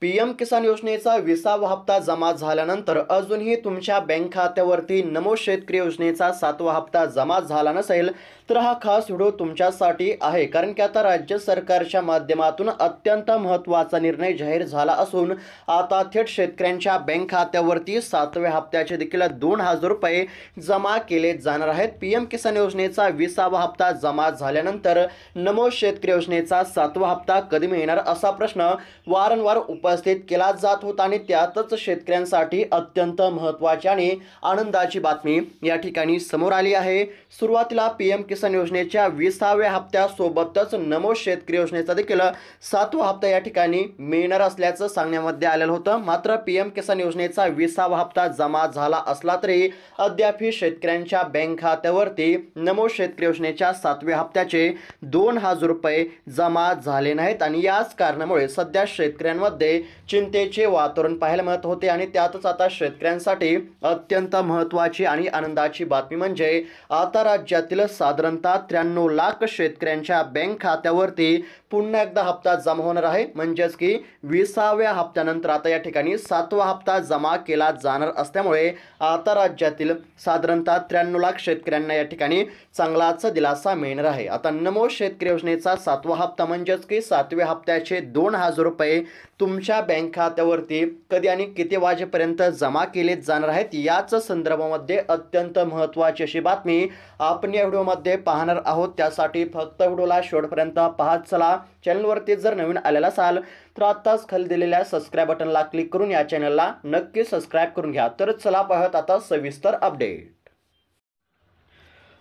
PM किसान योजनेचा 20वा हप्ता जमा झाल्यानंतर अजूनही तुमच्या बँक खात्यावरती नमो शेतकरी योजनेचा 7वा हप्ता जमा झाला नसेल तर हा खास व्हिडिओ तुमच्यासाठी आहे। कारण की आता राज्य सरकारच्या माध्यमातून अत्यंत महत्त्वाचा निर्णय जाहीर झाला असून आता थेट शेतकऱ्यांच्या बँक खात्यावरती 7व्या हप्त्याचे देखील 2000 रुपये जमा केले जाणार आहेत। पीएम किसान योजनेचा 20वा हप्ता जमा झाल्यानंतर नमो शेतकरी योजनेचा 7वा हप्ता कधी मिळणार असा प्रश्न वारंवार उपस्थित केला जात होता आणि त्यातच शेतकऱ्यांसाठी अत्यंत महत्त्वाची आणि आनंदाची बातमी या ठिकाणी समोर आली आहे। सुरुवातीला पीएम किसान योजनेच्या 20व्या हप्त्यासोबतच नमो शेतकरी योजनेचा देखील 7वा हप्ता या ठिकाणी मिळणार असल्याचं सांगण्यामध्ये आलेलं होतं। मात्र पीएम किसान योजनेचा 20वा हप्ता जमा झाला असला तरी अद्याप शेतकऱ्यांच्या बँक खात्यावरती नमो शेतकरी योजनेच्या 7व्या हप्त्याचे 2000 रुपये जमा झाले नाहीत आणि याच कारणामुळे सध्या शेतकऱ्यांमध्ये चिंतेचे वातावरण पाहायला मिळत होते आणि त्यातच आता शेतकऱ्यांसाठी अत्यंत महत्त्वाची आणि आनंदाची बातमी म्हणजे आता राज्यातील साधारणतः 93 लाख शेतकऱ्यांच्या बँक खात्यावरती पुन्हा एकदा हप्ता जमा होणार आहे। म्हणजेच की 20व्या हप्त्यानंतर आता या ठिकाणी 7वा हप्ता जमा केला जाणार असल्यामुळे आता राज्यातील साधारणतः 93 लाख शेतकऱ्यांना या ठिकाणी चांगलाच दिलासा मिळणार आहे। आता नमो शेतकरी योजनेचा 7वा हप्ता म्हणजेच की 7व्या हप्त्याचे 2000 रुपये तुमच्या बँक खात्यावरती कधी आणि किती वाजेपर्यंत जमा केले जाणार आहेत याच संदर्भामध्ये अत्यंत महत्त्वाची अशी बातमी आपण या व्हिडिओमध्ये पाहणार आहोत। त्यासाठी फक्त व्हिडिओला शेवटपर्यंत पाहत चला। चॅनलवरती जर नवीन आलेला असाल तर आताच खाली दिलेल्या सबस्क्राइब बटनला क्लिक करून या चॅनलला नक्की सबस्क्राइब करून घ्या। तर चला पाहत आता सविस्तर अपडेट।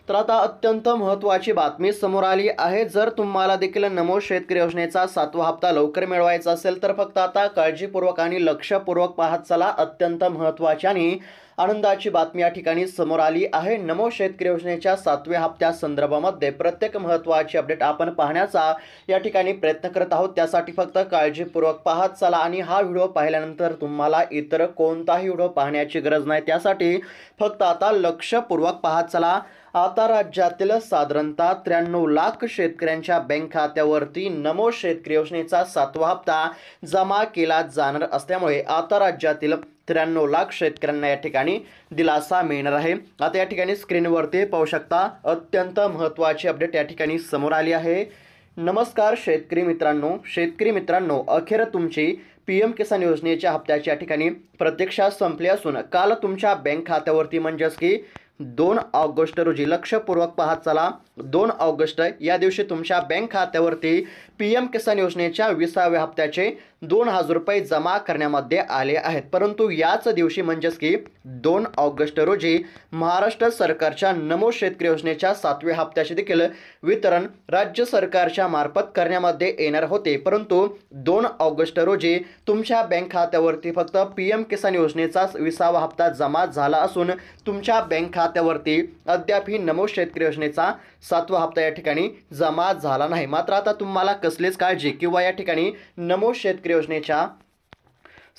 तर आता अत्यंत महत्त्वाची बातमी समोर आली आहे। जर तुम्हाला देखील नमो शेतकरी योजनेचा 7वा हप्ता लवकर मिळवायचा असेल तर फक्त आता काळजीपूर्वक आणि लक्षपूर्वक पाहत चला। अत्यंत महत्त्वाची आणि आनंदाची बातमी या ठिकाणी समोर आली आहे। नमो शेतकरी योजनेच्या 7व्या हप्त्या संदर्भामध्ये प्रत्येक महत्त्वाची अपडेट आपण पाहण्याचा या ठिकाणी प्रयत्न करत आहोत। त्यासाठी फक्त काळजीपूर्वक पाहत चला आणि हा व्हिडिओ पाहिल्यानंतर तुम्हाला इतर कोणताही व्हिडिओ पाहण्याची गरज नाही। त्यासाठी फक्त आता लक्षपूर्वक पाहत चला। आता राज्यातील साधारणतः 93 लाख शेतकऱ्यांच्या बँक खात्यावरती नमो शेतकरी योजनेचा 7वा हप्ता जमा केला जाणार असल्यामुळे आता राज्यातील 93 लाख शेतकऱ्यांना या ठिकाणी दिलासा मिळणार आहे। आता या ठिकाणी स्क्रीनवरती पाहू शकता अत्यंत महत्त्वाची अपडेट या ठिकाणी समोर आली आहे। नमस्कार शेतकरी मित्रांनो, अखेर तुमची पीएम किसान योजनेच्या हप्त्याची या ठिकाणी प्रतीक्षा संपली असून काल तुमच्या बँक खात्यावरती म्हणजेच की 2 ऑगस्ट रोजी लक्षपूर्वक पाहत चला 2 ऑगस्ट या दिवशी तुमच्या बँक खात्यावरती पीएम किसान योजनेच्या 20व्या हप्त्याचे 2000 रुपये जमा करण्यामध्ये आले आहेत। परंतु याच दिवशी म्हणजेच की 2 ऑगस्ट रोजी महाराष्ट्र सरकारच्या नमो शेतकरी योजनेच्या 7व्या हप्त्याचे देखील वितरण राज्य सरकारच्या मार्फत करण्यामध्ये येणार होते। परंतु 2 ऑगस्ट रोजी तुमच्या बँक खात्यावरती फक्त पीएम किसान योजनेचा 20वा हप्ता जमा झाला असून तुमच्या बँक खात्यावरती अद्यापही नमो शेतकरी योजनेचा 7वा हप्ता या ठिकाणी जमा झाला नाही। मात्र आता तुम्हाला कसलीच काळजी किंवा या ठिकाणी नमो शेतकरी योजनेच्या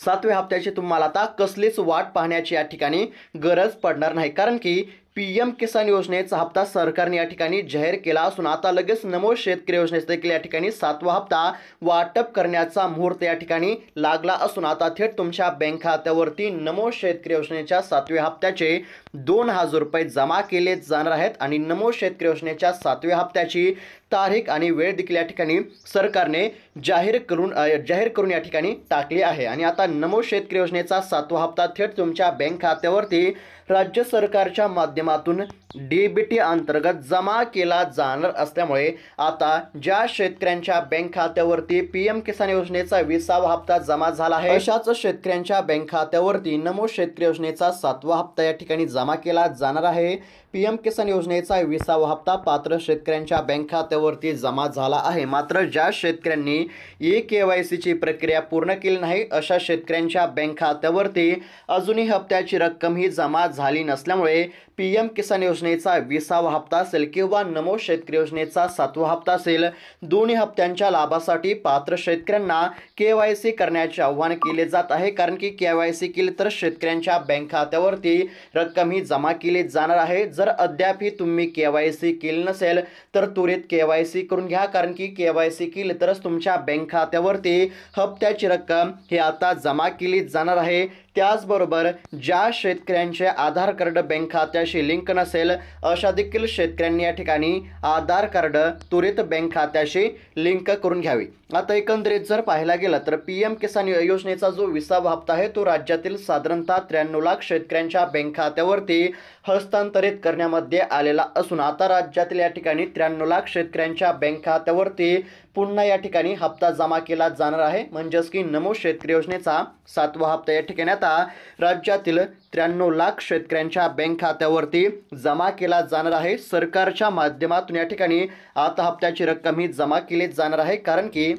7व्या हप्त्याची तुम्हाला आता कसलीच वाट पाहण्याची या ठिकाणी गरज पडणार नाही। कारण की पीएम किसान योजनेचा हप्ता सरकारने या ठिकाणी जाहीर केला असून आता लगेच नमो शेतकरी योजनेचा देखील या ठिकाणी 7वा हप्ता वाटप करण्याचा मुहूर्त या ठिकाणी लागला असून आता थेट तुमच्या बँक खात्यावरती नमो शेतकरी योजनेच्या 7व्या हप्त्याचे 2000 रुपये जमा केले जाणार आहेत आणि नमो शेतकरी योजनेच्या 7व्या हप्त्याची तारीख आणि वेळ देखील या ठिकाणी सरकारने जाहीर करून या ठिकाणी टाकली आहे। आणि आता नमो शेतकरी योजनेचा 7वा हप्ता थेट तुमच्या बँक खात्यावरती राज्य सरकारच्या माध्यमातून डीबीटी अंतर्गत जमा केला जाणार असल्यामुळे आता ज्या शेतकऱ्यांच्या बँक खात्यावरती पीएम किसान योजनेचा 20वा हप्ता जमा झाला आहे अशाच शेतकऱ्यांच्या बँक खात्यावरती नमो शेतकरी योजनेचा 7वा हप्ता या ठिकाणी जमा केला जाणार आहे। पीएम किसान योजनेचा 20वा हप्ता पात्र शेतकऱ्यांच्या बँक खात्यावरती जमा झाला आहे। मात्र ज्या शेतकऱ्यांनी KYC ची प्रक्रिया पूर्ण केली नाही अशा शेतकऱ्यांच्या बँक खात्यावरती अजूनही हप्त्याची रक्कम ही जमा झाली नसल्यामुळे PM किसान योजनेचा 20वा हप्ता असेल किंवा नमो शेतकरी योजनेचा 7वा हप्ता असेल, दोन्ही हप्त्यांच्या लाभासाठी पात्र शेतकऱ्यांना KYC करण्याचे आवाहन केले जात आहे। कारण की KYC केले तर शेतकऱ्यांच्या बँक खात्यावरती रक्कम ही जमा केली जाणार आहे। जर अद्यापही तुम्ही KYC केले नसेल तर त्वरित KYC करून घ्या, कारण की KYC केले तरच तुमच्या बँक खात्यावरती हप्त्याची रक्कम ही आता जमा केली जाणार आहे। त्याचबरोबर ज्या शेतकऱ्यांचे आधार कार्ड बँक खात्याशी लिंक नसेल अशा देखील शेतकऱ्यांनी या ठिकाणी आधार कार्ड त्वरित बँक खात्याशी लिंक करून घ्यावी। आता एकंदरीत जर पाहायला गेलं तर PM किसान योजनेचा जो 20वा हप्ता आहे तो राज्यातील साधारणतः 93 लाख शेतकऱ्यांच्या बँक खात्यावरती हस्तांतरित करण्यामध्ये आलेला असून आता राज्यातील या ठिकाणी 93 लाख शेतकऱ्यांच्या बँक खात्यावरती पुन्हा या ठिकाणी हप्ता जमा केला जाणार आहे। म्हणजेच की नमो शेतकरी योजनेचा 7वा हप्ता या ठिकाणी आता राज्यातील 93 लाख शेतकऱ्यांच्या बँक खात्यावरती जमा केला जाणार आहे। सरकारच्या माध्यमातून या ठिकाणी आता हप्त्याची रक्कम ही जमा केली जाणार आहे, कारण की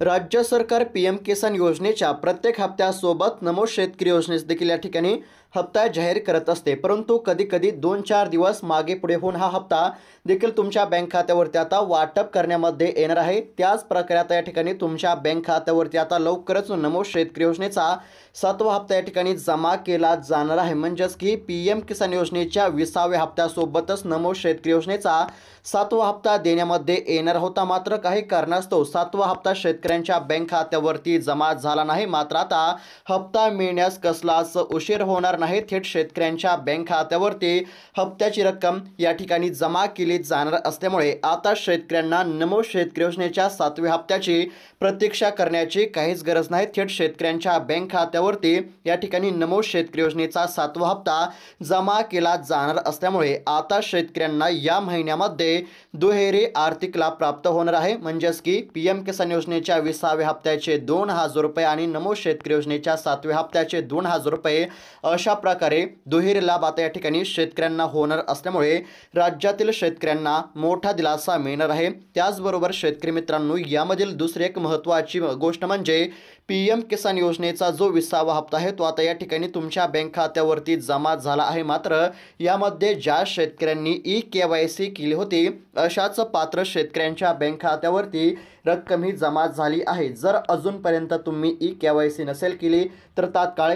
राज्य सरकार PM किसान योजनेच्या प्रत्येक हप्त्यासोबत नमो शेतकरी योजनेस देखील या ठिकाणी हप्ता जाहीर करत असते, परंतु कधी कधी 2-4 दिवस मागे पुढे होऊन हा हप्ता देखील तुमच्या बँक खात्यावरती आता वाटप करण्यामध्ये येणार आहे। त्याच प्रकारे आता या ठिकाणी तुमच्या बँक खात्यावरती आता लवकरच नमो शेतकरी योजनेचा 7वा हप्ता या ठिकाणी जमा केला जाणार आहे। म्हणजेच की PM किसान योजनेच्या 20व्या हप्त्यासोबतच नमो शेतकरी योजनेचा 7वा हप्ता देण्यामध्ये येणार होता, मात्र काही कारणास्तव 7वा हप्ता शेतकऱ्यांच्या बँक खात्यावरती जमा झाला नाही। मात्र आता हप्ता मिळण्यास कसलाच उशीर होणार नाही, थेट शेतकऱ्यांच्या बँक खात्यावरती हप्त्याची रक्कम या ठिकाणी जमा केली जाणार असल्यामुळे आता शेतकऱ्यांना नमो शेतकरी योजनेच्या 7व्या हप्त्याची प्रतीक्षा करण्याची काहीच गरज नाही। थेट शेतकऱ्यांच्या बँक खात्यावरती या ठिकाणी नमो शेतकरी योजनेचा 7वा हप्ता जमा केला जाणार असल्यामुळे आता शेतकऱ्यांना या महिन्यामध्ये दुहेरी आर्थिक लाभ प्राप्त होणार आहे। म्हणजेच की PM किसान योजनेच्या 20व्या हप्त्याचे 2,000 रुपये आणि नमो शेतकरी योजनेच्या 7व्या हप्त्याचे 2,000 रुपये अशा प्रकारे दुहेरी लाभ आता या ठिकाणी शेतकऱ्यांना होणार असल्यामुळे राज्यातील शेतकऱ्यांना मोठा दिलासा मिळणार आहे। त्याचबरोबर शेतकरी मित्रांनो, यामधील दुसरी एक महत्त्वाची गोष्ट म्हणजे PM किसान योजनेचा जो 20वा हप्ता आहे तो आता या ठिकाणी तुमच्या बँक खात्यावरती जमा झाला आहे। मात्र यामध्ये ज्या शेतकऱ्यांनी KYC केली होती अशाच पात्र शेतकऱ्यांच्या बँक खात्यावरती रक्कम ही जमा झाली आहे। जर अजूनपर्यंत तुम्ही KYC नसेल केली तर तात्काळ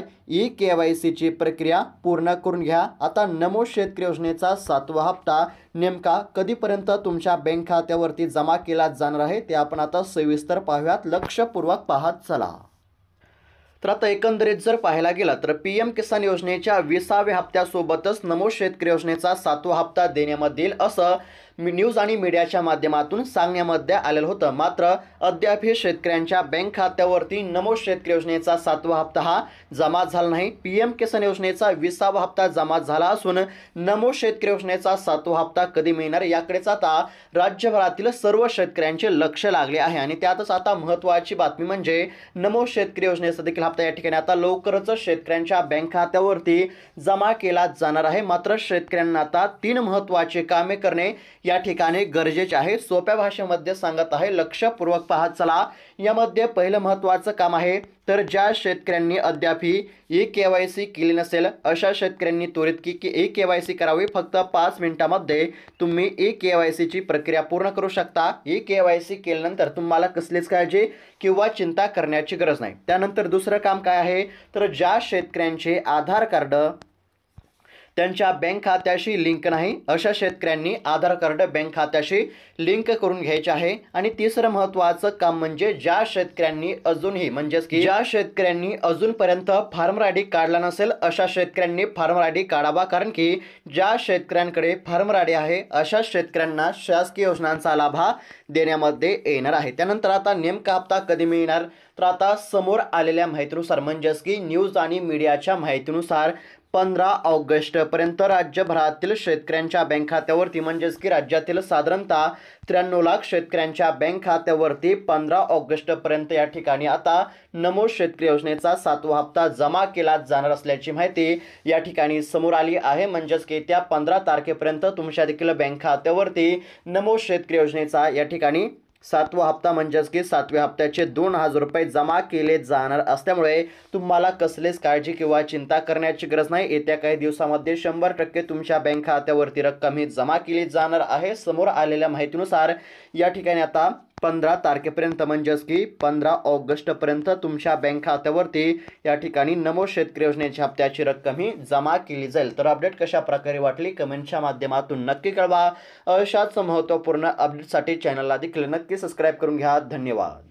KYC ची प्रक्रिया पूर्ण करून घ्या। आता नमो शेतकरी योजनेचा 7वा हप्ता नेमका कधीपर्यंत तुमच्या बँक खात्यावरती जमा केला जाणार आहे ते आपण आता सविस्तर पाहूयात, लक्षपूर्वक पाहत चला। तर आता एकंदरीत जर पाहायला गेला तर PM किसान योजनेच्या 20व्या हप्त्यासोबतच नमो शेतकरी योजनेचा 7वा हप्ता देण्यामध्ये येईल असं न्यूज आणि मीडियाच्या माध्यमातून सांगण्यामध्ये आलेलं होतं। मात्र अद्याप हे शेतकऱ्यांच्या बँक खात्यावरती नमो शेतकरी योजनेचा 7वा हप्ता हा जमा झाला नाही। PM किसान योजनेचा 20वा हप्ता जमा झाला असून नमो शेतकरी योजनेचा 7वा हप्ता कधी मिळणार याकडेच आता राज्यभरातील सर्व शेतकऱ्यांचे लक्ष लागले आहे। आणि त्यातच आता महत्त्वाची बातमी म्हणजे नमो शेतकरी योजनेचा देखील हप्ता या ठिकाणी आता लवकरच शेतकऱ्यांच्या बँक खात्यावरती जमा केला जाणार आहे। मात्र शेतकऱ्यांना आता 3 महत्त्वाचे कामे करणे या ठिकाणी गरजेचे आहे। सोप्या भाषेमध्ये सांगत आहे, लक्षपूर्वक पाहत चला। यामध्ये पहिलं महत्त्वाचं काम आहे तर ज्या शेतकऱ्यांनी अद्यापही KYC केली नसेल अशा शेतकऱ्यांनी त्वरित KYC करावी। फक्त 5 मिनिटांमध्ये तुम्ही KYC ची प्रक्रिया पूर्ण करू शकता। KYC केल्यानंतर तुम्हाला कसलीच काळजी किंवा चिंता करण्याची गरज नाही। त्यानंतर दुसरं काम काय आहे तर ज्या शेतकऱ्यांचे आधार कार्ड त्यांच्या बँक खात्याशी लिंक नाही अशा शेतकऱ्यांनी आधार कार्ड बँक खात्याशी लिंक करून घ्यायचे आहे। आणि तिसरं महत्त्वाचं काम म्हणजे ज्या शेतकऱ्यांनी अजूनही म्हणजेच की ज्या शेतकऱ्यांनी अजूनपर्यंत फार्मर आयडी काढला नसेल अशा शेतकऱ्यांनी फार्मर आयडी काढावा, कारण की ज्या शेतकऱ्यांकडे फार्मर आयडी आहे अशा शेतकऱ्यांना शासकीय योजनांचा लाभ देण्यामध्ये येणार आहे। त्यानंतर आता नेमका हप्ता कधी मिळणार तर आता समोर आलेल्या माहितीनुसार म्हणजेच की न्यूज आणि मीडियाच्या माहितीनुसार 15 ऑगस्ट पर्यंत राज्यभरातील शेतकऱ्यांच्या बँक खात्यावरती म्हणजेच की राज्यातील साधारणतः 93 लाख शेतकऱ्यांच्या बँक खात्यावरती 15 ऑगस्ट पर्यंत या ठिकाणी आता नमो शेतकरी योजनेचा 7वा हप्ता जमा केला जाणार असल्याची माहिती या ठिकाणी समोर आली आहे। म्हणजेच की त्या 15 तारखेपर्यंत तुमच्या देखील बँक खात्यावरती नमो शेतकरी योजनेचा या ठिकाणी सातवा हप्ता म्हणजेच की 7व्या हप्त्याचे 2,000 रुपये जमा केले जाणार असल्यामुळे तुम्हाला कसलीच काळजी किंवा चिंता करण्याची गरज नाही। येत्या काही दिवसामध्ये 100% तुमच्या बँक खात्यावरती रक्कम ही जमा केली जाणार आहे। समोर आलेल्या माहितीनुसार या ठिकाणी आता 15 तारखेपर्यंत म्हणजेच की 15 ऑगस्टपर्यंत तुमच्या बँक खात्यावरती या ठिकाणी नमो शेतकरी योजनेच्या हप्त्याची रक्कम ही जमा केली जाईल। तर अपडेट कशा प्रकारे वाटली कमेंटच्या माध्यमातून नक्की कळवा। अशाच महत्त्वपूर्ण अपडेटसाठी चॅनलला देखील नक्की सबस्क्राईब करून घ्या। धन्यवाद।